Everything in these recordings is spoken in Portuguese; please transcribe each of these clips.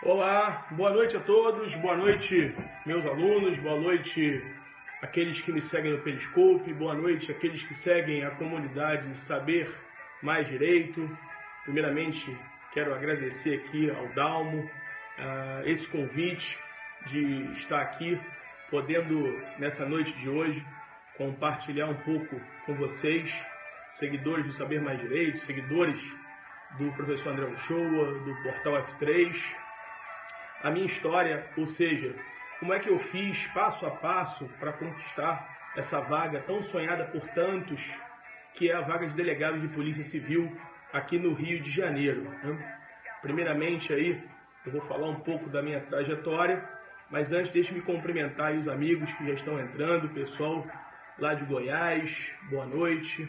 Olá, boa noite a todos, boa noite meus alunos, boa noite aqueles que me seguem no Periscope, boa noite aqueles que seguem a comunidade Saber Mais Direito. Primeiramente, quero agradecer aqui ao Dalmo esse convite de estar aqui, podendo nessa noite de hoje compartilhar um pouco com vocês, seguidores do Saber Mais Direito, seguidores do professor André Uchoa, do Portal F3, a minha história, ou seja, como é que eu fiz passo a passo para conquistar essa vaga tão sonhada por tantos, que é a vaga de delegado de Polícia Civil aqui no Rio de Janeiro, né? Primeiramente aí, eu vou falar um pouco da minha trajetória, mas antes deixe-me cumprimentar aí os amigos que já estão entrando, o pessoal lá de Goiás, boa noite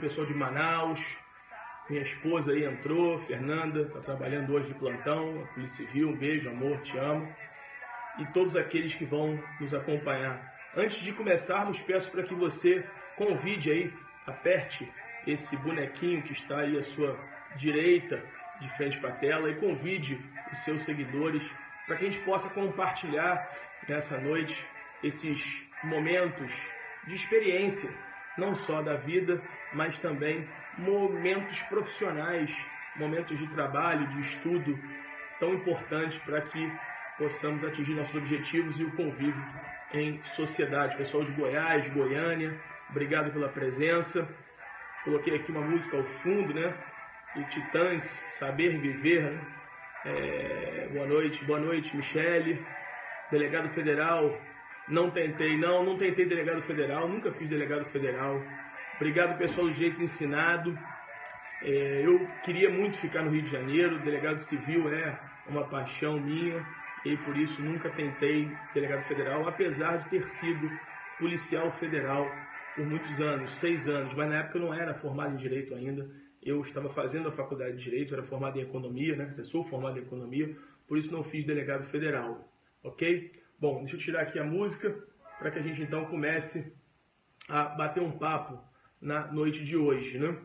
pessoal de Manaus. Minha esposa aí entrou, Fernanda, está trabalhando hoje de plantão, a Polícia Civil, um beijo, amor, te amo. E todos aqueles que vão nos acompanhar. Antes de começarmos, peço para que você convide aí, aperte esse bonequinho que está aí à sua direita, de frente para a tela, e convide os seus seguidores para que a gente possa compartilhar nessa noite esses momentos de experiência, não só da vida, mas também momentos profissionais, momentos de trabalho, de estudo, tão importantes para que possamos atingir nossos objetivos e o convívio em sociedade. Pessoal de Goiás, de Goiânia, obrigado pela presença. Coloquei aqui uma música ao fundo, né? Do Titãs, Saber Viver, né? Boa noite, Michele. Delegado federal, não tentei delegado federal, nunca fiz delegado federal. Obrigado, pessoal do Direito Ensinado. Eu queria muito ficar no Rio de Janeiro, delegado civil é uma paixão minha e por isso nunca tentei delegado federal, apesar de ter sido policial federal por muitos anos, 6 anos, mas na época eu não era formado em Direito ainda. Eu estava fazendo a faculdade de Direito, era formado em Economia, né? Eu sou formado em Economia, por isso não fiz delegado federal, ok? Bom, deixa eu tirar aqui a música para que a gente então comece a bater um papo na noite de hoje, né?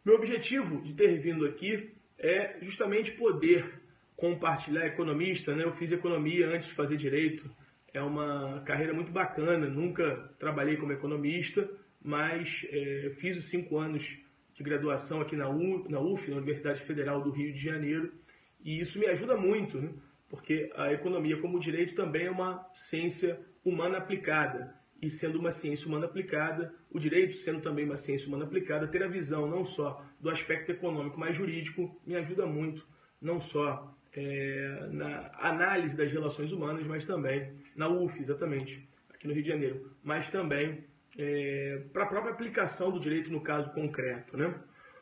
Meu objetivo de ter vindo aqui é justamente poder compartilhar economista, né? Eu fiz economia antes de fazer direito, é uma carreira muito bacana, nunca trabalhei como economista, mas fiz os 5 anos de graduação aqui na UF, na Universidade Federal do Rio de Janeiro, e isso me ajuda muito, né? Porque a economia, como o direito, também é uma ciência humana aplicada. E sendo uma ciência humana aplicada, o direito sendo também uma ciência humana aplicada, ter a visão não só do aspecto econômico, mas jurídico, me ajuda muito, não só na análise das relações humanas, mas também na UF, exatamente, aqui no Rio de Janeiro, mas também para a própria aplicação do direito no caso concreto, né?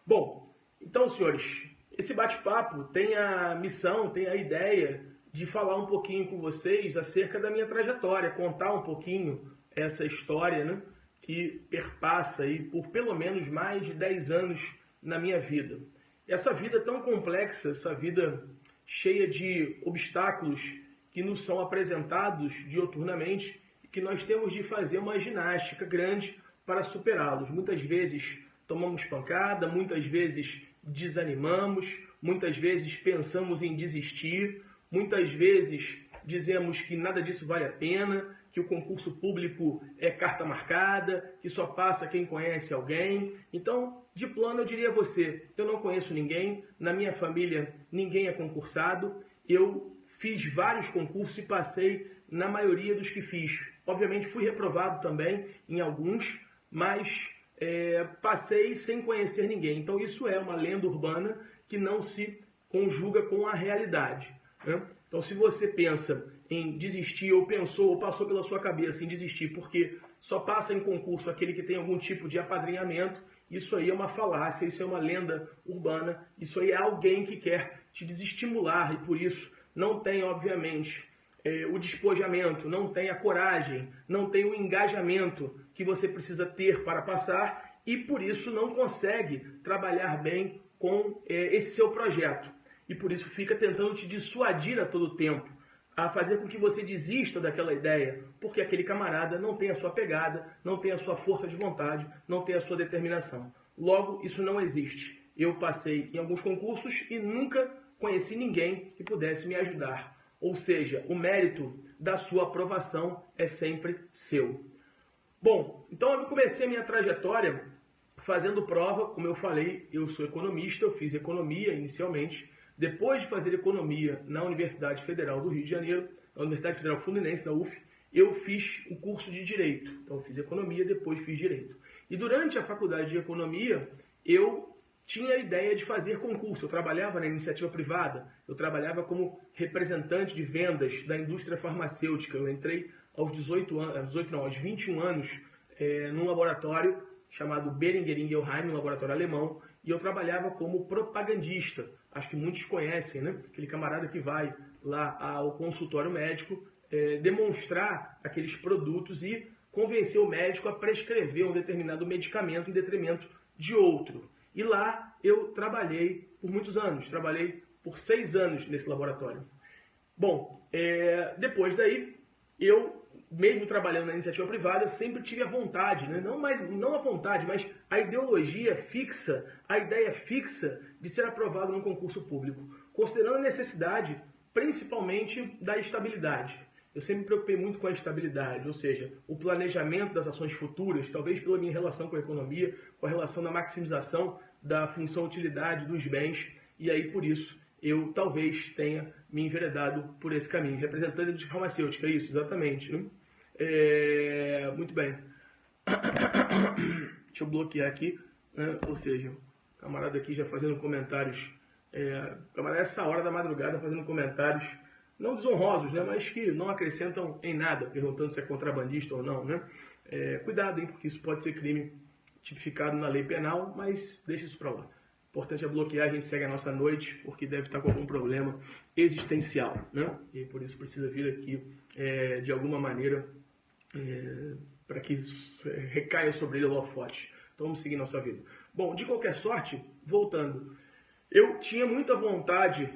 Bom, então, senhores, esse bate-papo tem a missão, tem a ideia de falar um pouquinho com vocês acerca da minha trajetória, contar um pouquinho essa história, né, que perpassa aí por pelo menos mais de 10 anos na minha vida. Essa vida tão complexa, essa vida cheia de obstáculos que nos são apresentados diuturnamente e que nós temos de fazer uma ginástica grande para superá-los. Muitas vezes tomamos pancada, muitas vezes desanimamos, muitas vezes pensamos em desistir, muitas vezes dizemos que nada disso vale a pena, que o concurso público é carta marcada, que só passa quem conhece alguém. Então, de plano, eu diria a você, eu não conheço ninguém, na minha família ninguém é concursado, eu fiz vários concursos e passei na maioria dos que fiz. Obviamente fui reprovado também em alguns, mas passei sem conhecer ninguém. Então isso é uma lenda urbana que não se conjuga com a realidade, né? Então se você pensa em desistir, ou pensou, ou passou pela sua cabeça em desistir porque só passa em concurso aquele que tem algum tipo de apadrinhamento, isso aí é uma falácia, isso é uma lenda urbana, isso aí é alguém que quer te desestimular e por isso não tem, obviamente, o despojamento, não tem a coragem, não tem o engajamento que você precisa ter para passar e por isso não consegue trabalhar bem com esse seu projeto. E por isso fica tentando te dissuadir a todo tempo, a fazer com que você desista daquela ideia, porque aquele camarada não tem a sua pegada, não tem a sua força de vontade, não tem a sua determinação. Logo, isso não existe. Eu passei em alguns concursos e nunca conheci ninguém que pudesse me ajudar. Ou seja, o mérito da sua aprovação é sempre seu. Bom, então eu comecei a minha trajetória fazendo prova, como eu falei, eu sou economista, eu fiz economia inicialmente. Depois de fazer economia na Universidade Federal do Rio de Janeiro, na Universidade Federal Fluminense, da UF, eu fiz o curso de Direito. Então eu fiz economia, depois fiz Direito. E durante a faculdade de economia, eu tinha a ideia de fazer concurso. Eu trabalhava na iniciativa privada, eu trabalhava como representante de vendas da indústria farmacêutica. Eu entrei aos 21 anos, num laboratório chamado Boehringer Ingelheim, um laboratório alemão, e eu trabalhava como propagandista. Acho que muitos conhecem, né? Aquele camarada que vai lá ao consultório médico demonstrar aqueles produtos e convencer o médico a prescrever um determinado medicamento em detrimento de outro. E lá eu trabalhei por muitos anos, trabalhei por 6 anos nesse laboratório. Bom, depois daí, eu, mesmo trabalhando na iniciativa privada, sempre tive a vontade, né? não a vontade, mas a ideologia fixa, a ideia fixa de ser aprovado num concurso público, considerando a necessidade, principalmente, da estabilidade. Eu sempre me preocupei muito com a estabilidade, ou seja, o planejamento das ações futuras, talvez pela minha relação com a economia, com a relação da maximização da função-utilidade dos bens, e aí por isso eu talvez tenha me enveredado por esse caminho. Representante da indústria farmacêutica, isso, exatamente. Né? Muito bem. Deixa eu bloquear aqui, né? Ou seja, o camarada aqui já fazendo comentários, camarada essa hora da madrugada fazendo comentários não desonrosos, né, mas que não acrescentam em nada, perguntando se é contrabandista ou não, né? Cuidado, hein, porque isso pode ser crime tipificado na lei penal, mas deixa isso para lá. O importante é bloquear, a gente segue a nossa noite, porque deve estar com algum problema existencial, né? E por isso precisa vir aqui, de alguma maneira, para que recaia sobre ele o holofote. Então vamos seguir nossa vida. Bom, de qualquer sorte, voltando, eu tinha muita vontade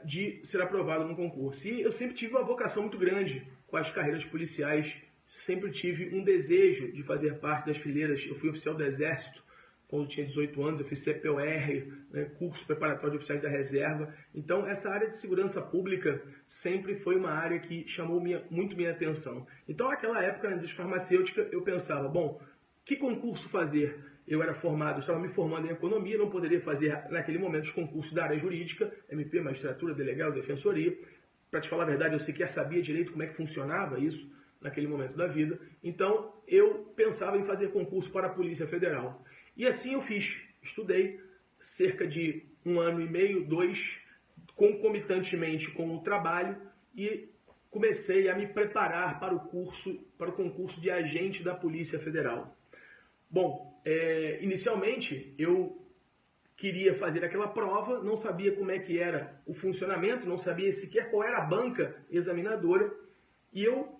de ser aprovado no concurso. E eu sempre tive uma vocação muito grande com as carreiras policiais. Sempre tive um desejo de fazer parte das fileiras. Eu fui oficial do Exército quando tinha 18 anos. Eu fiz CPOR, né, curso preparatório de oficiais da reserva. Então, essa área de segurança pública sempre foi uma área que chamou muito minha atenção. Então, naquela época, na indústria farmacêutica, eu pensava, bom, que concurso fazer? Eu era formado, estava me formando em economia, não poderia fazer naquele momento os concursos da área jurídica, MP, magistratura, delegado, defensoria. Para te falar a verdade, eu sequer sabia direito como é que funcionava isso naquele momento da vida. Então, eu pensava em fazer concurso para a Polícia Federal. E assim eu fiz. Estudei cerca de 1 ano e meio, 2, concomitantemente com o trabalho, e comecei a me preparar para o concurso de agente da Polícia Federal. Bom, inicialmente eu queria fazer aquela prova, não sabia como é que era o funcionamento, não sabia sequer qual era a banca examinadora, e eu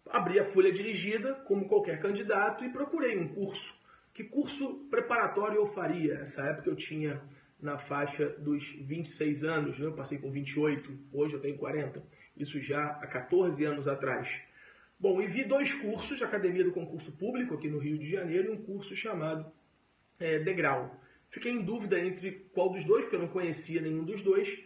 abri a folha dirigida, como qualquer candidato, e procurei um curso. Que curso preparatório eu faria? Nessa época eu tinha na faixa dos 26 anos, né? Eu passei com 28, hoje eu tenho 40, isso já há 14 anos atrás. Bom, e vi 2 cursos, Academia do Concurso Público, aqui no Rio de Janeiro, e um curso chamado Degrau. Fiquei em dúvida entre qual dos dois, porque eu não conhecia nenhum dos dois.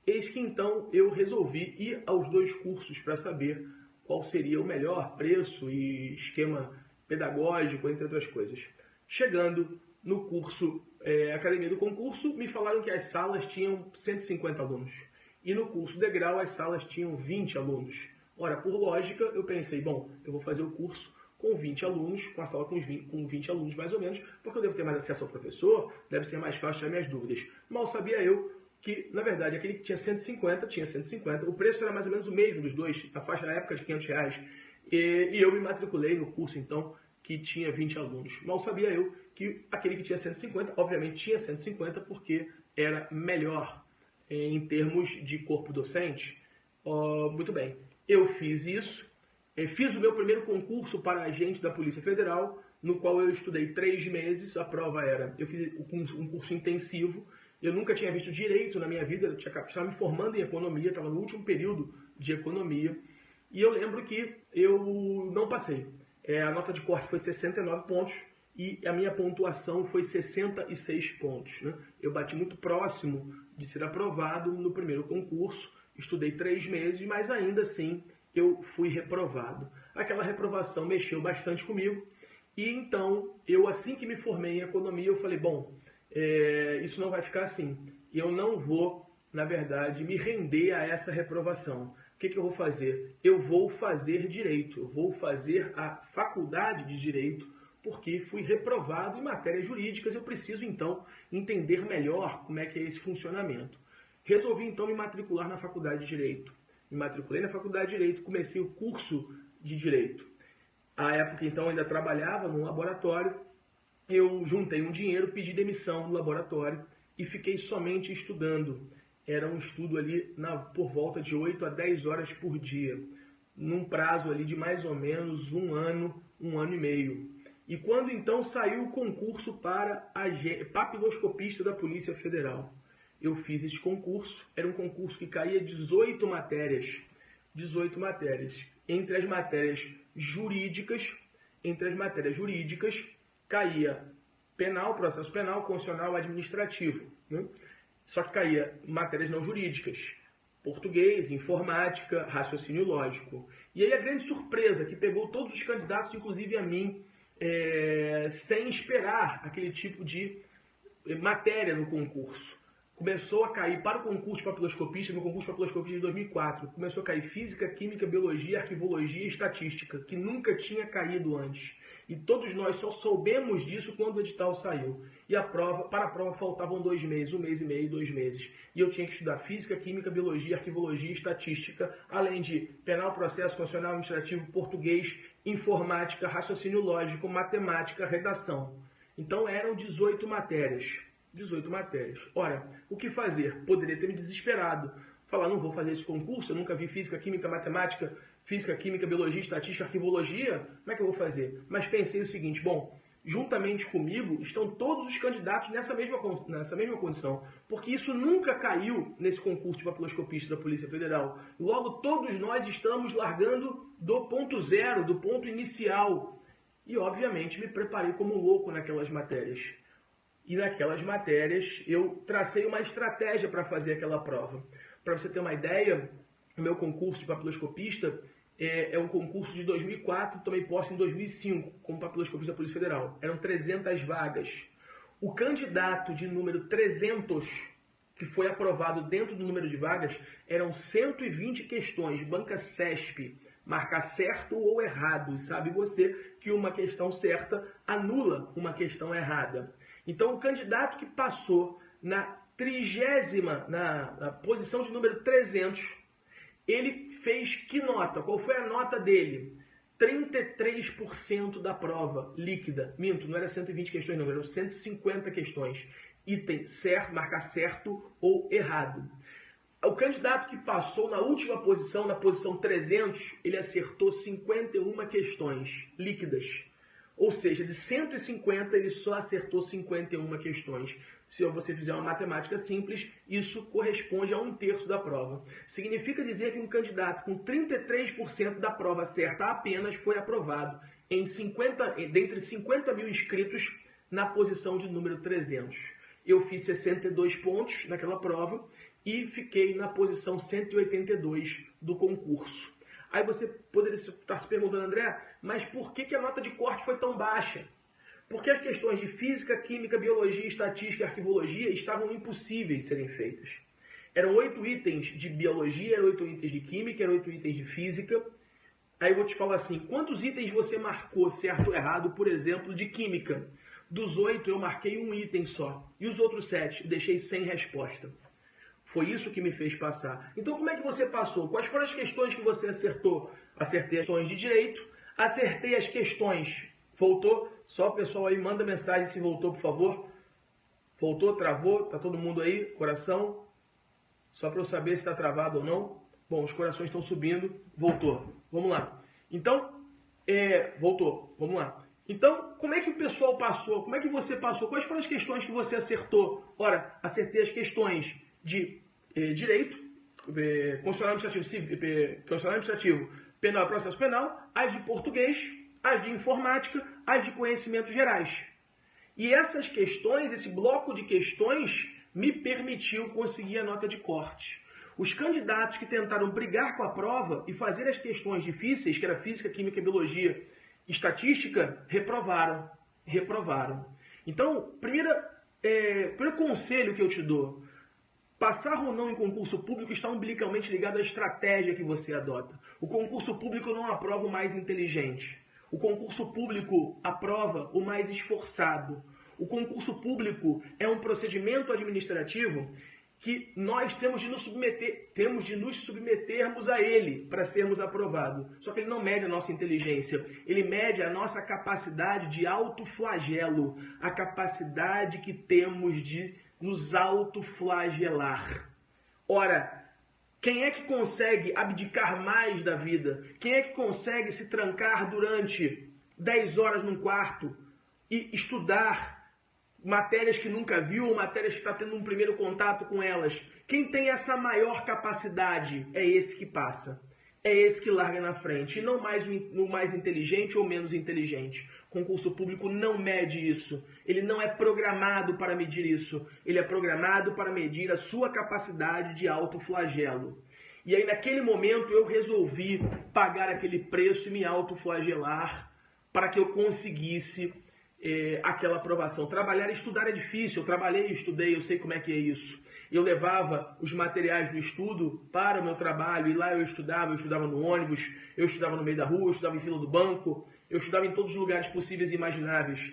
Eis que então eu resolvi ir aos 2 cursos para saber qual seria o melhor preço e esquema pedagógico, entre outras coisas. Chegando no curso Academia do Concurso, me falaram que as salas tinham 150 alunos. E no curso Degrau as salas tinham 20 alunos. Ora, por lógica, eu pensei, bom, eu vou fazer o curso com 20 alunos, com a sala com 20 alunos mais ou menos, porque eu devo ter mais acesso ao professor, deve ser mais fácil tirar minhas dúvidas. Mal sabia eu que, na verdade, aquele que tinha 150, o preço era mais ou menos o mesmo dos dois, a faixa na época de R$500. E eu me matriculei no curso, então, que tinha 20 alunos. Mal sabia eu que aquele que tinha 150, obviamente tinha 150, porque era melhor em termos de corpo docente. Muito bem. Eu fiz isso, fiz o meu primeiro concurso para agente da Polícia Federal, no qual eu estudei 3 meses, a prova era, eu fiz um curso intensivo, eu nunca tinha visto direito na minha vida, eu estava me formando em economia, estava no último período de economia, e eu lembro que eu não passei. A nota de corte foi 69 pontos, e a minha pontuação foi 66 pontos. Né? Eu bati muito próximo de ser aprovado no primeiro concurso, estudei 3 meses, mas ainda assim eu fui reprovado. Aquela reprovação mexeu bastante comigo, e então, assim que me formei em economia, eu falei, bom, isso não vai ficar assim. Eu não vou, na verdade, me render a essa reprovação. O que eu vou fazer? Eu vou fazer direito, eu vou fazer a faculdade de direito, porque fui reprovado em matérias jurídicas, eu preciso então entender melhor como é que é esse funcionamento. Resolvi então me matricular na faculdade de direito. Me matriculei na faculdade de direito, comecei o curso de direito. À época então eu ainda trabalhava num laboratório, eu juntei um dinheiro, pedi demissão do laboratório e fiquei somente estudando. Era um estudo ali por volta de 8 a 10 horas por dia, num prazo ali de mais ou menos um ano e meio. E quando então saiu o concurso para papiloscopista da Polícia Federal, eu fiz esse concurso, era um concurso que caía 18 matérias. 18 matérias. Entre as matérias jurídicas caía penal, processo penal, constitucional, administrativo, né? Só que caía matérias não jurídicas, português, informática, raciocínio lógico. E aí a grande surpresa que pegou todos os candidatos, inclusive a mim, sem esperar aquele tipo de matéria no concurso. Começou a cair para o concurso de papiloscopista, no concurso de papiloscopista de 2004, começou a cair física, química, biologia, arquivologia e estatística, que nunca tinha caído antes. E todos nós só soubemos disso quando o edital saiu. E para a prova faltavam 2 meses, 1 mês e meio, 2 meses. E eu tinha que estudar física, química, biologia, arquivologia e estatística, além de penal, processo, constitucional, administrativo, português, informática, raciocínio lógico, matemática, redação. Então eram 18 matérias. 18 matérias. Ora, o que fazer? Poderia ter me desesperado. Falar, não vou fazer esse concurso, eu nunca vi física, química, matemática, física, química, biologia, estatística, arquivologia. Como é que eu vou fazer? Mas pensei o seguinte, bom, juntamente comigo estão todos os candidatos nessa mesma condição, porque isso nunca caiu nesse concurso de papiloscopista da Polícia Federal. Logo, todos nós estamos largando do ponto zero, do ponto inicial. E, obviamente, me preparei como louco naquelas matérias. E naquelas matérias eu tracei uma estratégia para fazer aquela prova. Para você ter uma ideia, o meu concurso de papiloscopista é um concurso de 2004, tomei posse em 2005 como papiloscopista da Polícia Federal. Eram 300 vagas. O candidato de número 300, que foi aprovado dentro do número de vagas, eram 120 questões, banca CESP, marcar certo ou errado. E sabe você que uma questão certa anula uma questão errada. Então, o candidato que passou na 30ª, na posição de número 300, ele fez que nota? Qual foi a nota dele? 33% da prova líquida. Minto, não era 120 questões não, eram 150 questões. Item certo, marcar certo ou errado. O candidato que passou na última posição, na posição 300, ele acertou 51 questões líquidas. Ou seja, de 150, ele só acertou 51 questões. Se você fizer uma matemática simples, isso corresponde a 1/3 da prova. Significa dizer que um candidato com 33% da prova certa apenas foi aprovado dentre 50 mil inscritos na posição de número 300. Eu fiz 62 pontos naquela prova e fiquei na posição 182 do concurso. Aí você poderia estar se perguntando, André, mas por que a nota de corte foi tão baixa? Porque as questões de física, química, biologia, estatística e arquivologia estavam impossíveis de serem feitas. Eram 8 itens de biologia, eram 8 itens de química, eram 8 itens de física. Aí eu vou te falar assim, quantos itens você marcou certo ou errado, por exemplo, de química? Dos 8 eu marquei um item só. E os outros 7 deixei sem resposta. Foi isso que me fez passar. Então, como é que você passou? Quais foram as questões que você acertou? Acertei as questões de direito, acertei as questões. Voltou? Só o pessoal aí manda mensagem se voltou, por favor. Voltou? Travou? Tá todo mundo aí? Coração? Só para eu saber se está travado ou não. Bom, os corações estão subindo. Voltou. Vamos lá. Então, voltou. Vamos lá. Então, como é que o pessoal passou? Como é que você passou? Quais foram as questões que você acertou? Ora, acertei as questões de direito, constitucional administrativo, penal e processo penal, as de português, as de informática, as de conhecimentos gerais. E essas questões, esse bloco de questões, me permitiu conseguir a nota de corte. Os candidatos que tentaram brigar com a prova e fazer as questões difíceis, que era física, química, biologia, estatística, reprovaram. Então, primeiro conselho que eu te dou: passar ou não em concurso público está umbilicalmente ligado à estratégia que você adota. O concurso público não aprova o mais inteligente. O concurso público aprova o mais esforçado. O concurso público é um procedimento administrativo que nós temos de nos submetermos a ele para sermos aprovados. Só que ele não mede a nossa inteligência, ele mede a nossa capacidade de autoflagelo, a capacidade que temos de nos autoflagelar. Ora, quem é que consegue abdicar mais da vida? Quem é que consegue se trancar durante 10 horas num quarto e estudar matérias que nunca viu ou matérias que está tendo um primeiro contato com elas? Quem tem essa maior capacidade é esse que passa. É esse que larga na frente. E não mais o mais inteligente ou menos inteligente. Concurso público não mede isso. Ele não é programado para medir isso. Ele é programado para medir a sua capacidade de autoflagelo. E aí, naquele momento, eu resolvi pagar aquele preço e me autoflagelar para que eu conseguisse aquela aprovação. Trabalhar e estudar é difícil. Eu trabalhei e estudei, eu sei como é que é isso. Eu levava os materiais do estudo para o meu trabalho e lá eu estudava no ônibus, eu estudava no meio da rua, eu estudava em fila do banco, eu estudava em todos os lugares possíveis e imagináveis.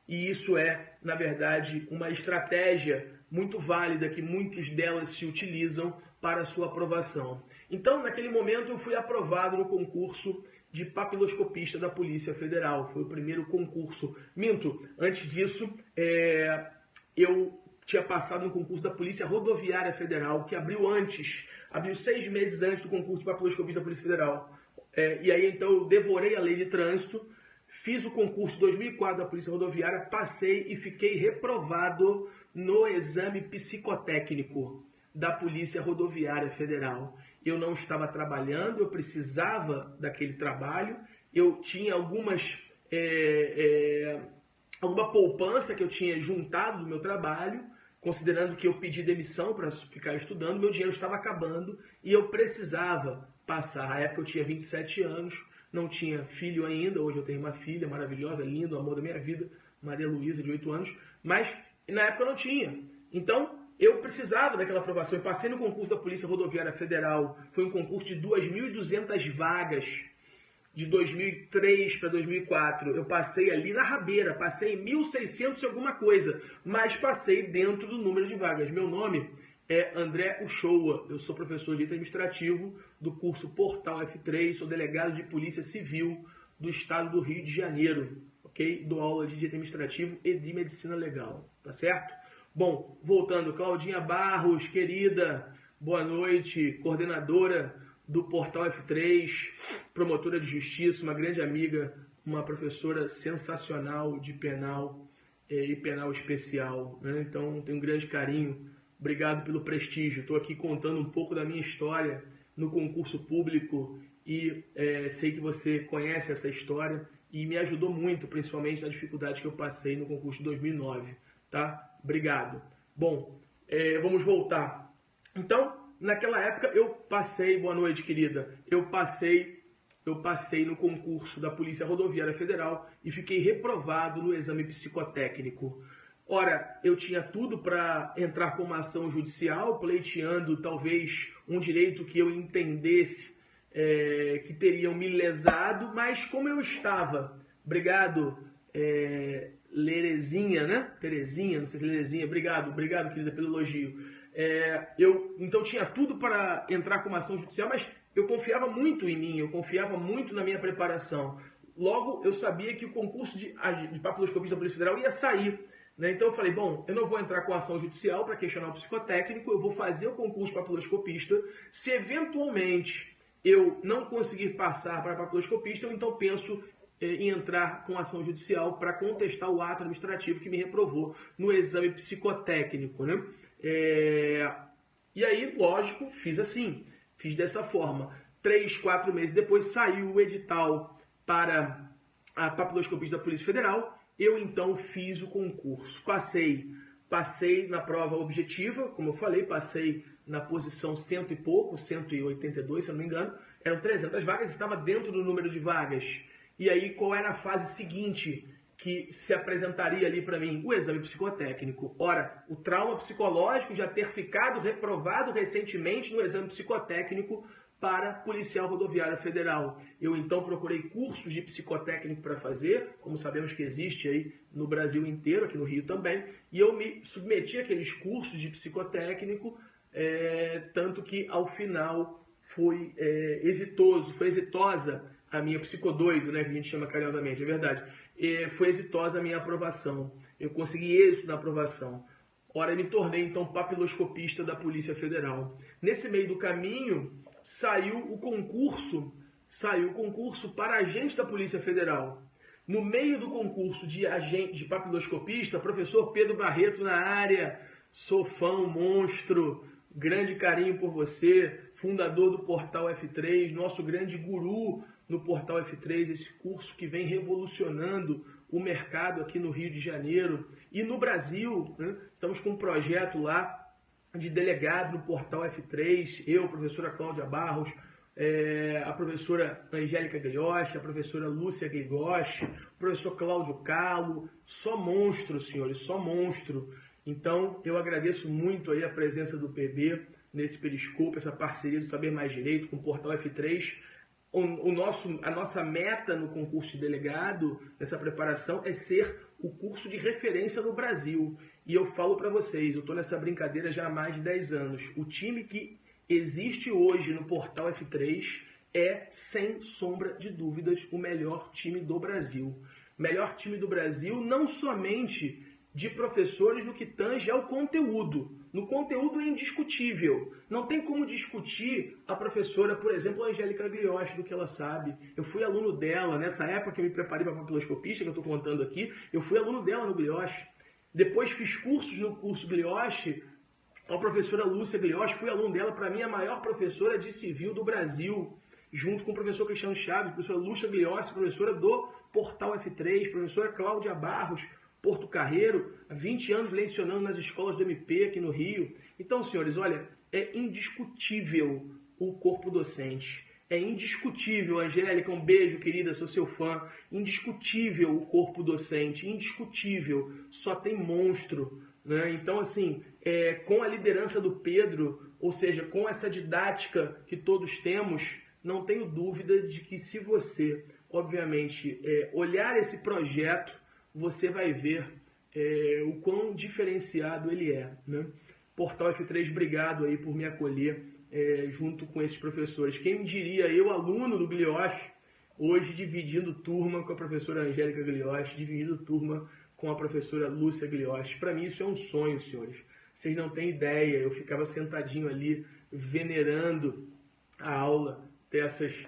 E isso é, na verdade, uma estratégia muito válida que muitos delas se utilizam para a sua aprovação. Então, naquele momento, eu fui aprovado no concurso de papiloscopista da Polícia Federal. Foi o primeiro concurso. Minto, antes disso, eu tinha passado no concurso da Polícia Rodoviária Federal, que abriu 6 meses antes do concurso de papiloscopista da Polícia Federal. E aí, então, eu devorei a lei de trânsito, fiz o concurso de 2004 da Polícia Rodoviária, passei e fiquei reprovado no exame psicotécnico da Polícia Rodoviária Federal. Eu não estava trabalhando, eu precisava daquele trabalho, eu tinha alguma poupança que eu tinha juntado do meu trabalho, considerando que eu pedi demissão para ficar estudando, meu dinheiro estava acabando e eu precisava passar. Na época eu tinha 27 anos, não tinha filho ainda, hoje eu tenho uma filha maravilhosa, linda, o amor da minha vida, Maria Luísa, de 8 anos, mas na época eu não tinha. Então, eu precisava daquela aprovação. Eu passei no concurso da Polícia Rodoviária Federal. Foi um concurso de 2.200 vagas, de 2003 para 2004. Eu passei ali na rabeira, passei em 1.600 e alguma coisa, mas passei dentro do número de vagas. Meu nome é André Uchoa, eu sou professor de Direito Administrativo do curso Portal F3, sou delegado de Polícia Civil do Estado do Rio de Janeiro, ok? Dou aula de Direito Administrativo e de Medicina Legal, tá certo? Bom, voltando, Claudinha Barros, querida, boa noite, coordenadora do Portal F3, promotora de justiça, uma grande amiga, uma professora sensacional de penal e penal especial, né? Então, tenho um grande carinho, obrigado pelo prestígio. Estou aqui contando um pouco da minha história no concurso público e sei que você conhece essa história e me ajudou muito, principalmente na dificuldade que eu passei no concurso de 2009, tá? Obrigado. Bom, vamos voltar. Então, naquela época eu passei, boa noite, querida, eu passei no concurso da Polícia Rodoviária Federal e fiquei reprovado no exame psicotécnico. Ora, eu tinha tudo para entrar com uma ação judicial, pleiteando talvez um direito que eu entendesse que teriam me lesado, mas como eu estava, obrigado, Lerezinha, né? Terezinha, não sei se é Lerezinha, obrigado, querida, pelo elogio. Eu então tinha tudo para entrar com uma ação judicial, mas eu confiava muito em mim, eu confiava muito na minha preparação. Logo, eu sabia que o concurso de papiloscopista da Polícia Federal ia sair, né? Então eu falei, bom, eu não vou entrar com ação judicial para questionar o psicotécnico, eu vou fazer o concurso de papiloscopista. Se eventualmente eu não conseguir passar para papiloscopista, eu então penso em entrar com ação judicial para contestar o ato administrativo que me reprovou no exame psicotécnico, né? E aí, lógico, fiz dessa forma. 3, 4 meses depois saiu o edital para a papiloscopista da Polícia Federal, eu então fiz o concurso. Passei na prova objetiva, como eu falei, passei na posição 100 e pouco, 182, se eu não me engano, eram 300 vagas, estava dentro do número de vagas. E aí, qual era a fase seguinte que se apresentaria ali para mim? O exame psicotécnico. Ora, o trauma psicológico já ter ficado reprovado recentemente no exame psicotécnico para policial rodoviária federal. Eu então procurei cursos de psicotécnico para fazer, como sabemos que existe aí no Brasil inteiro, aqui no Rio também, e eu me submeti àqueles cursos de psicotécnico, tanto que ao final foi exitosa a minha psicodoido, né, que a gente chama carinhosamente, é verdade. Foi exitosa a minha aprovação. Eu consegui êxito na aprovação. Ora, eu me tornei então papiloscopista da Polícia Federal. Nesse meio do caminho, saiu o concurso para agente da Polícia Federal. No meio do concurso de agente de papiloscopista, professor Pedro Barreto na área, sou fã, monstro, grande carinho por você, fundador do Portal F3, nosso grande guru no Portal F3, esse curso que vem revolucionando o mercado aqui no Rio de Janeiro e no Brasil, né? Estamos com um projeto lá de delegado no Portal F3, eu, a professora Cláudia Barros, a professora Angélica Glioche, a professora Lúcia Glioche, o professor Cláudio Calo, só monstro, senhores, só monstro. Então, eu agradeço muito aí a presença do PB nesse Periscope, essa parceria do Saber Mais Direito com o Portal F3. A nossa meta no concurso de delegado, nessa preparação, é ser o curso de referência no Brasil. E eu falo para vocês, eu estou nessa brincadeira já há mais de 10 anos. O time que existe hoje no Portal F3 é, sem sombra de dúvidas, o melhor time do Brasil. Melhor time do Brasil, não somente de professores no que tange ao conteúdo. No conteúdo é indiscutível. Não tem como discutir a professora, por exemplo, a Angélica Glioche, do que ela sabe. Eu fui aluno dela, nessa época que eu me preparei para papiloscopista, que eu estou contando aqui, eu fui aluno dela no Glioche. Depois fiz cursos no curso Glioche, a professora Lúcia Glioche, fui aluno dela, para mim a maior professora de civil do Brasil, junto com o professor Cristiano Chaves, professora Lúcia Glioche, professora do Portal F3, professora Cláudia Barros, Porto Carreiro, há 20 anos lecionando nas escolas do MP aqui no Rio. Então, senhores, olha, é indiscutível o corpo docente. É indiscutível, Angélica, um beijo, querida, sou seu fã. Indiscutível o corpo docente, indiscutível. Só tem monstro, né? Então, assim, com a liderança do Pedro, ou seja, com essa didática que todos temos, não tenho dúvida de que se você, obviamente, olhar esse projeto, você vai ver o quão diferenciado ele é, né? Portal F3, obrigado aí por me acolher junto com esses professores. Quem me diria, eu, aluno do Glioche, hoje dividindo turma com a professora Angélica Glioche, dividindo turma com a professora Lúcia Glioche. Para mim isso é um sonho, senhores. Vocês não têm ideia, eu ficava sentadinho ali venerando a aula dessas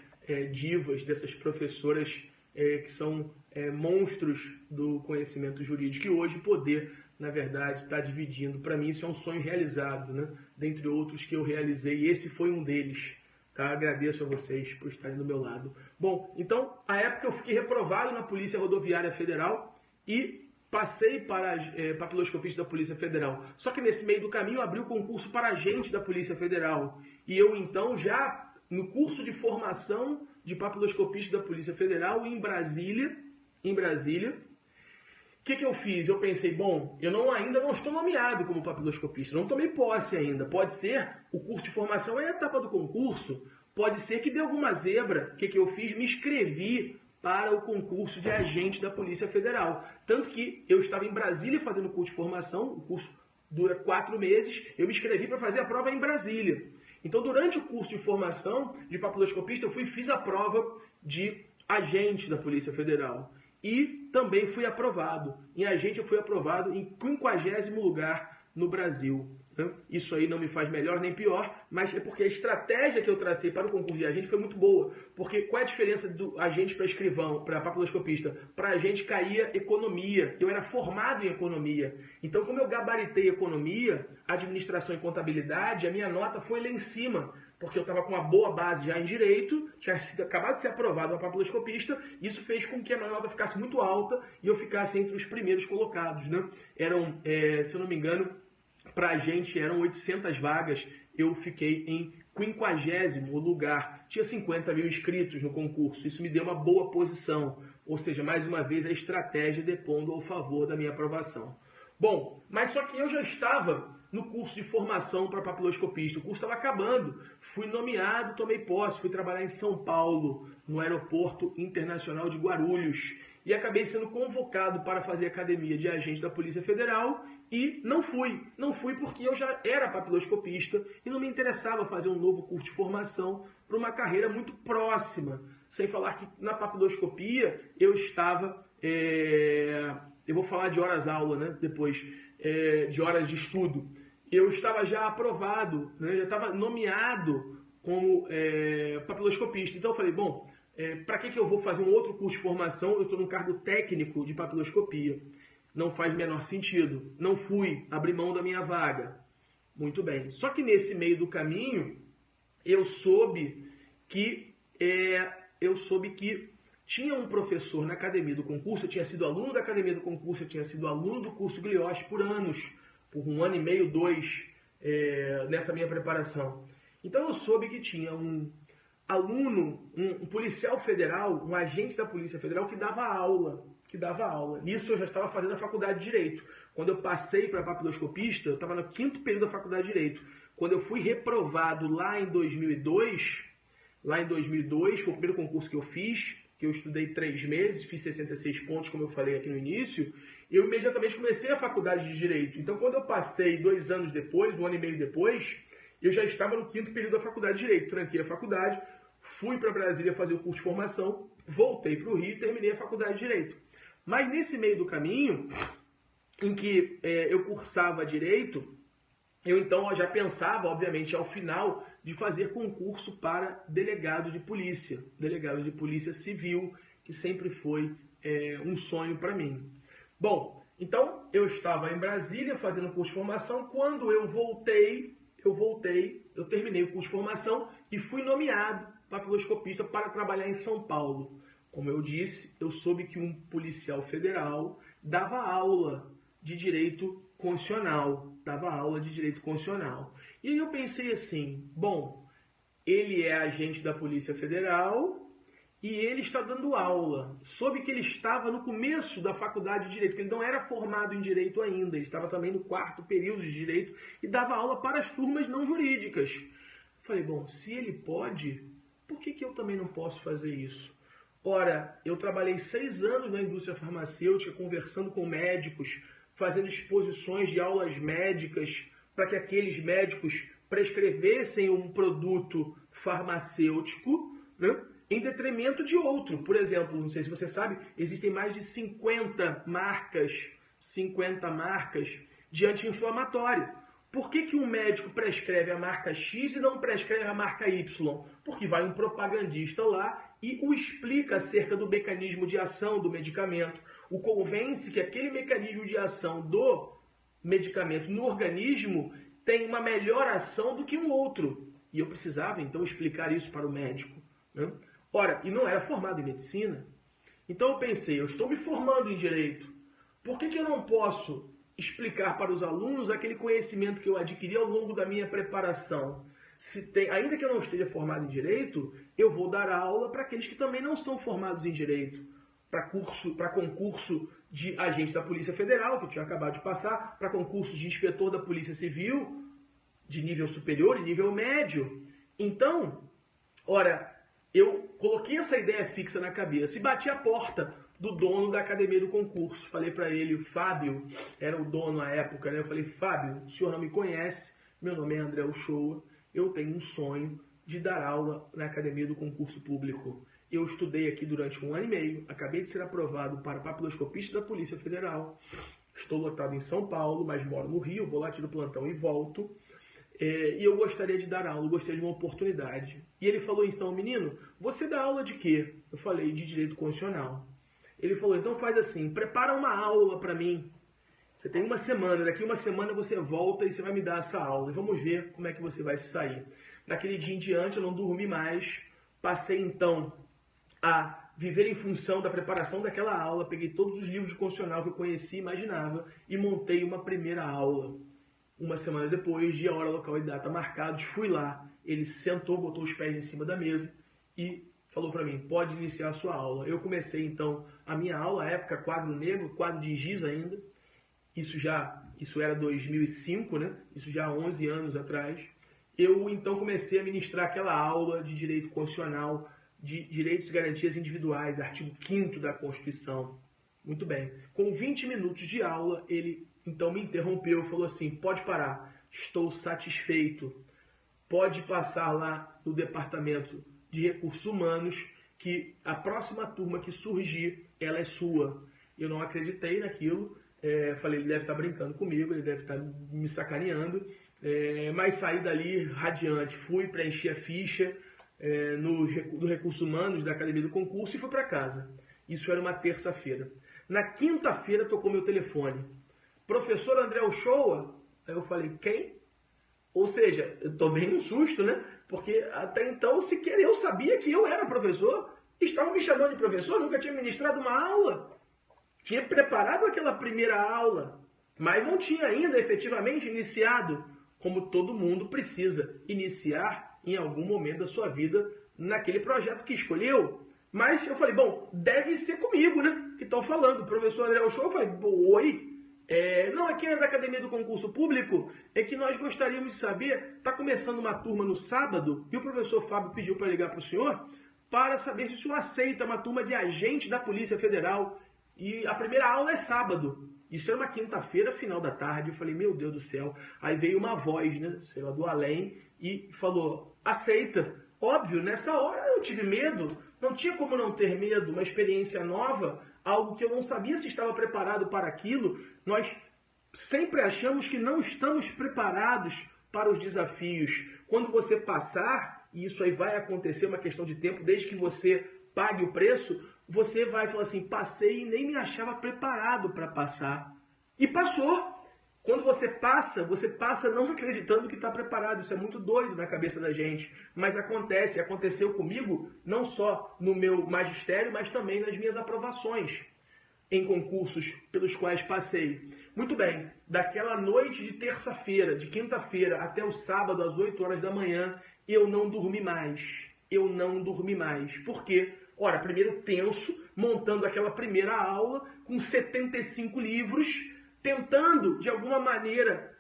divas, dessas professoras que são monstros do conhecimento jurídico, e hoje poder, na verdade, estar dividindo. Para mim isso é um sonho realizado, né? Dentre outros que eu realizei, esse foi um deles. Tá? Agradeço a vocês por estarem do meu lado. Bom, então, a época eu fiquei reprovado na Polícia Rodoviária Federal e passei para papiloscopista da Polícia Federal. Só que nesse meio do caminho abriu o concurso para agente da Polícia Federal. E eu então já no curso de formação de papiloscopista da Polícia Federal em Brasília, o que eu fiz? Eu pensei, bom, ainda não estou nomeado como papiloscopista, não tomei posse ainda. Pode ser, o curso de formação é a etapa do concurso, pode ser que dê alguma zebra. O que eu fiz? Me inscrevi para o concurso de agente da Polícia Federal. Tanto que eu estava em Brasília fazendo o curso de formação, o curso dura 4 meses, eu me inscrevi para fazer a prova em Brasília. Então, durante o curso de formação de papiloscopista, fiz a prova de agente da Polícia Federal. E também fui aprovado. Em agente eu fui aprovado em 50º lugar no Brasil. Né? Isso aí não me faz melhor nem pior, mas é porque a estratégia que eu tracei para o concurso de agente foi muito boa. Porque qual é a diferença do agente para escrivão, para papiloscopista? Para agente caía economia. Eu era formado em economia. Então, como eu gabaritei economia, administração e contabilidade, a minha nota foi lá em cima. porque eu estava com uma boa base já em direito, tinha acabado de ser aprovado uma papiloscopista, e isso fez com que a minha nota ficasse muito alta e eu ficasse entre os primeiros colocados, né? Eram, se eu não me engano, para a gente eram 800 vagas, eu fiquei em 50º lugar. Tinha 50 mil inscritos no concurso, isso me deu uma boa posição, ou seja, mais uma vez a estratégia depondo ao favor da minha aprovação. Bom, mas só que eu já estava no curso de formação para papiloscopista, o curso estava acabando, fui nomeado, tomei posse, fui trabalhar em São Paulo, no Aeroporto Internacional de Guarulhos, e acabei sendo convocado para fazer academia de agente da Polícia Federal e não fui. Não fui porque eu já era papiloscopista e não me interessava fazer um novo curso de formação para uma carreira muito próxima. Sem falar que na papiloscopia eu estava... eu vou falar de horas-aula, né? Depois, de horas de estudo. Eu estava já aprovado, né? Já estava nomeado como papiloscopista. Então eu falei, bom... para que eu vou fazer um outro curso de formação? Eu estou num cargo técnico de papiloscopia. Não faz o menor sentido. Não fui abrir mão da minha vaga. Muito bem. Só que nesse meio do caminho, eu soube que tinha um professor na academia do concurso. Eu tinha sido aluno da academia do concurso, eu tinha sido aluno do curso Glioche por anos, por 1 ano e meio, 2, nessa minha preparação. Então eu soube que tinha um aluno, um policial federal, um agente da Polícia Federal que dava aula. Nisso eu já estava fazendo a faculdade de Direito. Quando eu passei para papiloscopista, eu estava no 5º período da faculdade de Direito. Quando eu fui reprovado lá em 2002, foi o primeiro concurso que eu fiz, que eu estudei 3 meses, fiz 66 pontos, como eu falei aqui no início, eu imediatamente comecei a faculdade de Direito. Então quando eu passei 2 anos depois, 1 ano e meio depois, eu já estava no 5º período da faculdade de Direito. Tranquei a faculdade, fui para Brasília fazer o curso de formação, voltei para o Rio e terminei a faculdade de Direito. Mas nesse meio do caminho, em que eu cursava Direito, eu então já pensava, obviamente, ao final, de fazer concurso para delegado de polícia civil, que sempre foi um sonho para mim. Bom, então eu estava em Brasília fazendo curso de formação. Quando eu terminei o curso de formação e fui nomeado papiloscopista para trabalhar em São Paulo. Como eu disse, eu soube que um policial federal dava aula de direito constitucional. E aí eu pensei assim, bom, ele é agente da Polícia Federal e ele está dando aula. Soube que ele estava no começo da faculdade de Direito, que ele não era formado em Direito ainda, ele estava também no 4º período de Direito e dava aula para as turmas não jurídicas. Falei, bom, se ele pode, por que eu também não posso fazer isso? Ora, eu trabalhei 6 anos na indústria farmacêutica, conversando com médicos, fazendo exposições de aulas médicas para que aqueles médicos prescrevessem um produto farmacêutico, né, em detrimento de outro. Por exemplo, não sei se você sabe, existem mais de 50 marcas de anti-inflamatório. Por que um médico prescreve a marca X e não prescreve a marca Y? Porque vai um propagandista lá e o explica acerca do mecanismo de ação do medicamento, o convence que aquele mecanismo de ação do medicamento no organismo tem uma melhor ação do que um outro. E eu precisava, então, explicar isso para o médico, né? Ora, e não era formado em medicina. Então eu pensei, eu estou me formando em Direito, por que eu não posso explicar para os alunos aquele conhecimento que eu adquiri ao longo da minha preparação? Ainda que eu não esteja formado em Direito, eu vou dar aula para aqueles que também não são formados em Direito, para concurso de agente da Polícia Federal, que eu tinha acabado de passar, para concurso de inspetor da Polícia Civil, de nível superior e nível médio. Então, ora, eu coloquei essa ideia fixa na cabeça e bati a porta do dono da academia do concurso. Falei para ele, o Fábio, era o dono à época, né? Eu falei, Fábio, o senhor não me conhece, meu nome é André Uchoa, eu tenho um sonho de dar aula na academia do concurso público. Eu estudei aqui durante 1 ano e meio, acabei de ser aprovado para papiloscopista da Polícia Federal, estou lotado em São Paulo, mas moro no Rio, vou lá, tiro o plantão e volto. E eu gostaria de dar aula, eu gostaria de uma oportunidade. E ele falou, então, menino, você dá aula de quê? Eu falei, de Direito Constitucional. Ele falou, então faz assim, prepara uma aula para mim. Você tem 1 semana, daqui 1 semana você volta e você vai me dar essa aula. E vamos ver como é que você vai se sair. Daquele dia em diante eu não dormi mais, passei então a viver em função da preparação daquela aula, peguei todos os livros de constitucional que eu conhecia e imaginava e montei uma primeira aula. Uma semana depois, dia, hora, local e data marcados, fui lá, ele sentou, botou os pés em cima da mesa e falou para mim, pode iniciar a sua aula. Eu comecei então a minha aula, à época quadro negro, quadro de giz ainda, isso era 2005, né? Isso já há 11 anos atrás. Eu então comecei a ministrar aquela aula de direito constitucional, de direitos e garantias individuais, artigo 5º da Constituição. Muito bem. Com 20 minutos de aula, ele então me interrompeu e falou assim, pode parar, estou satisfeito. Pode passar lá no departamento de recursos humanos, que a próxima turma que surgir, ela é sua. Eu não acreditei naquilo, falei, ele deve estar brincando comigo, ele deve estar me sacaneando, mas saí dali radiante, fui preencher a ficha do recursos humanos da Academia do Concurso e fui para casa. Isso era uma terça-feira. Na quinta-feira tocou meu telefone. Professor André Uchoa? Aí eu falei, quem? Ou seja, eu tomei um susto, né? Porque até então sequer eu sabia que eu era professor. Estavam me chamando de professor, nunca tinha ministrado uma aula. Tinha preparado aquela primeira aula, mas não tinha ainda efetivamente iniciado, como todo mundo precisa iniciar em algum momento da sua vida naquele projeto que escolheu. Mas eu falei, bom, deve ser comigo, né? Que estão falando. Professor André Uchoa, eu falei, oi. Não, aqui é da Academia do Concurso Público, é que nós gostaríamos de saber, está começando uma turma no sábado, e o professor Fábio pediu para ligar para o senhor, para saber se o senhor aceita uma turma de agente da Polícia Federal, e a primeira aula é sábado. Isso era uma quinta-feira, final da tarde, eu falei, meu Deus do céu. Aí veio uma voz, né, sei lá, do além, e falou, aceita. Óbvio, nessa hora eu tive medo, não tinha como não ter medo, uma experiência nova, algo que eu não sabia se estava preparado para aquilo. Nós sempre achamos que não estamos preparados para os desafios. Quando você passar, e isso aí vai acontecer, uma questão de tempo, desde que você pague o preço, você vai falar assim, passei e nem me achava preparado para passar. E passou. Quando você passa não acreditando que está preparado. Isso é muito doido na cabeça da gente. Mas acontece, aconteceu comigo, não só no meu magistério, mas também nas minhas aprovações em concursos pelos quais passei. Muito bem, daquela noite de terça-feira, de quinta-feira até o sábado às 8 horas da manhã, eu não dormi mais. Eu não dormi mais. Por quê? Ora, primeiro tenso, montando aquela primeira aula com 75 livros, tentando, de alguma maneira,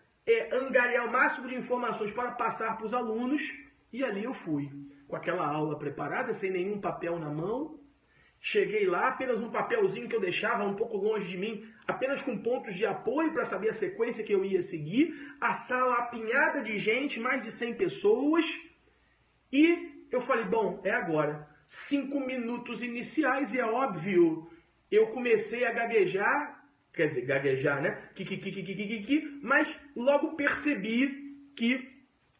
angariar o máximo de informações para passar para os alunos, e ali eu fui, com aquela aula preparada, sem nenhum papel na mão. Cheguei lá, apenas um papelzinho que eu deixava um pouco longe de mim, apenas com pontos de apoio para saber a sequência que eu ia seguir, a sala apinhada de gente, mais de 100 pessoas, e eu falei, bom, é agora. 5 minutos iniciais, e é óbvio, eu comecei a gaguejar, quer dizer, gaguejar, né? Mas logo percebi que,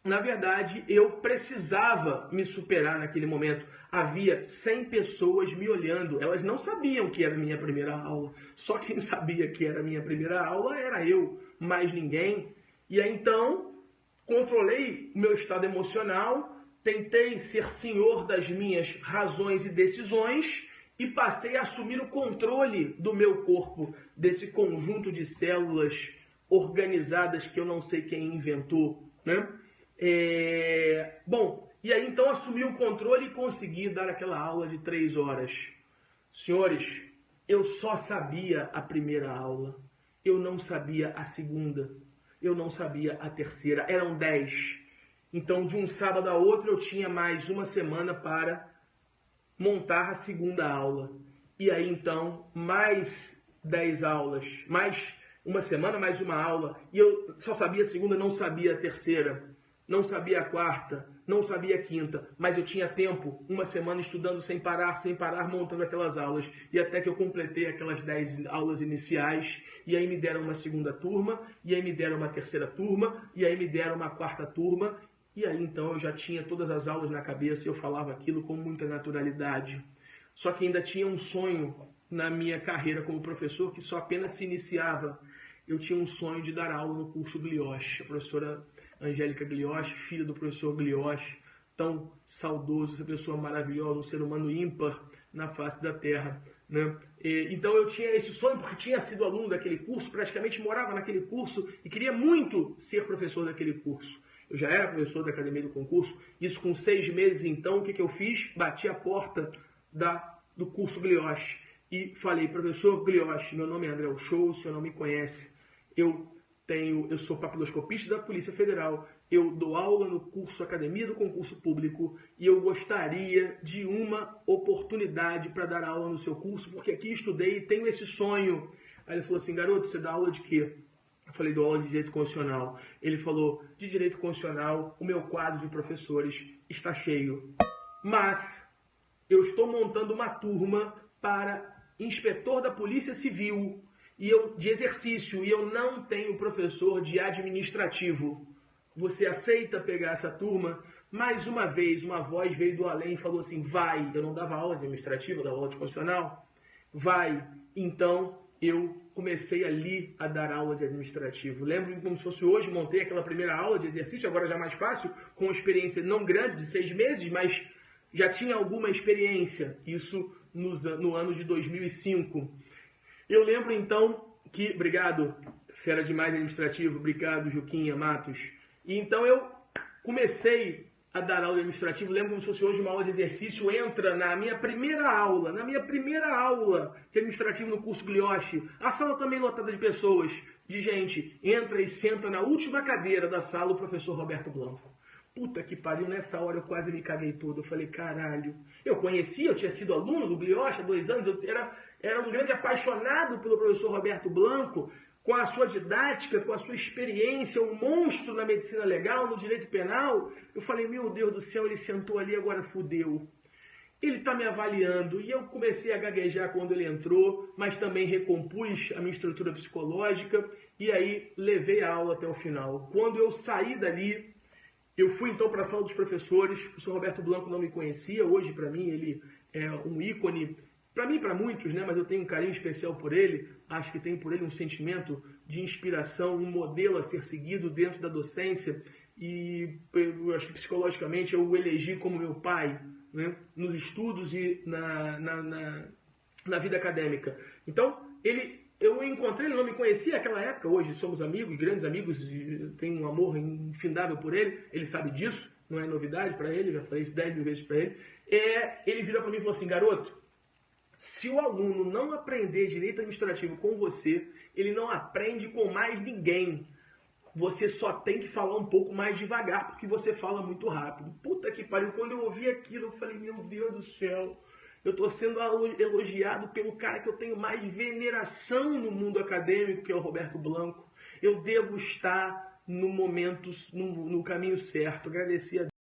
na verdade, eu precisava me superar naquele momento. Havia 100 pessoas me olhando, elas não sabiam que era a minha primeira aula. Só quem sabia que era a minha primeira aula era eu, mais ninguém. E aí, então, controlei o meu estado emocional, tentei ser senhor das minhas razões e decisões, e passei a assumir o controle do meu corpo, desse conjunto de células organizadas que eu não sei quem inventou, né? Bom, e aí então assumi o controle e consegui dar aquela aula de 3 horas. Senhores, eu só sabia a primeira aula, eu não sabia a segunda, eu não sabia a terceira, eram 10. Então, de um sábado a outro, eu tinha mais uma semana para montar a segunda aula. E aí, então, mais 10 aulas, mais uma semana, mais uma aula. E eu só sabia a segunda, não sabia a terceira, não sabia a quarta, não sabia a quinta. Mas eu tinha tempo, uma semana estudando sem parar, montando aquelas aulas. E até que eu completei aquelas 10 aulas iniciais. E aí me deram uma segunda turma, e aí me deram uma terceira turma, e aí me deram uma quarta turma. E aí, então, eu já tinha todas as aulas na cabeça e eu falava aquilo com muita naturalidade. Só que ainda tinha um sonho na minha carreira como professor que só apenas se iniciava. Eu tinha um sonho de dar aula no curso do Lioche. A professora Angélica Glioche, filha do professor Glioche, tão saudoso, essa pessoa maravilhosa, um ser humano ímpar na face da Terra, né? Então eu tinha esse sonho porque tinha sido aluno daquele curso, praticamente morava naquele curso e queria muito ser professor daquele curso. Eu já era professor da Academia do Concurso, isso com 6 meses então, o que eu fiz? Bati a porta do curso Glioche e falei, professor Glioche, meu nome é André Uchoa, o senhor não me conhece, eu sou papiloscopista da Polícia Federal, eu dou aula no curso Academia do Concurso Público e eu gostaria de uma oportunidade para dar aula no seu curso, porque aqui estudei e tenho esse sonho. Aí ele falou assim, garoto, você dá aula de quê? Eu falei, dou aula de Direito Constitucional. Ele falou, de Direito Constitucional, o meu quadro de professores está cheio. Mas eu estou montando uma turma para inspetor da Polícia Civil de exercício e eu não tenho professor de administrativo. Você aceita pegar essa turma? Mais uma vez, uma voz veio do além e falou assim, vai. Eu não dava aula administrativa, eu dava aula de constitucional. Vai. Então, eu comecei ali a dar aula de administrativo. Lembro como se fosse hoje, montei aquela primeira aula de exercício, agora já mais fácil, com uma experiência não grande, de 6 meses, mas já tinha alguma experiência. Isso no ano de 2005. Eu lembro então que... Obrigado, fera demais administrativo. Obrigado, Juquinha Matos. E então eu comecei a dar aula de administrativo, lembro como se fosse hoje uma aula de exercício, entra na minha primeira aula de administrativo no curso Glioche, a sala também lotada de pessoas, de gente, entra e senta na última cadeira da sala o professor Roberto Blanco. Puta que pariu, nessa hora eu quase me caguei todo, eu falei, caralho, eu tinha sido aluno do Glioche há 2 anos, eu era um grande apaixonado pelo professor Roberto Blanco, com a sua didática, com a sua experiência, um monstro na medicina legal, no direito penal. Eu falei, meu Deus do céu, ele sentou ali, agora fudeu. Ele está me avaliando. E eu comecei a gaguejar quando ele entrou, mas também recompus a minha estrutura psicológica e aí levei a aula até o final. Quando eu saí dali, eu fui então para a sala dos professores. O professor Roberto Blanco não me conhecia. Hoje, para mim, ele é um ícone. Para mim, para muitos, né? Mas eu tenho um carinho especial por ele. Acho que tenho por ele um sentimento de inspiração, um modelo a ser seguido dentro da docência. E eu acho que psicologicamente eu o elegi como meu pai, né? Nos estudos e na vida acadêmica. Então, eu encontrei, ele não me conhecia naquela época. Hoje somos amigos, grandes amigos, e tenho um amor infindável por ele. Ele sabe disso, não é novidade para ele, já falei isso 10 mil vezes para ele. Ele virou para mim e falou assim, garoto, se o aluno não aprender direito administrativo com você, ele não aprende com mais ninguém. Você só tem que falar um pouco mais devagar, porque você fala muito rápido. Puta que pariu, quando eu ouvi aquilo, eu falei, meu Deus do céu, eu estou sendo elogiado pelo cara que eu tenho mais veneração no mundo acadêmico, que é o Roberto Blanco. Eu devo estar no caminho certo. Agradecer a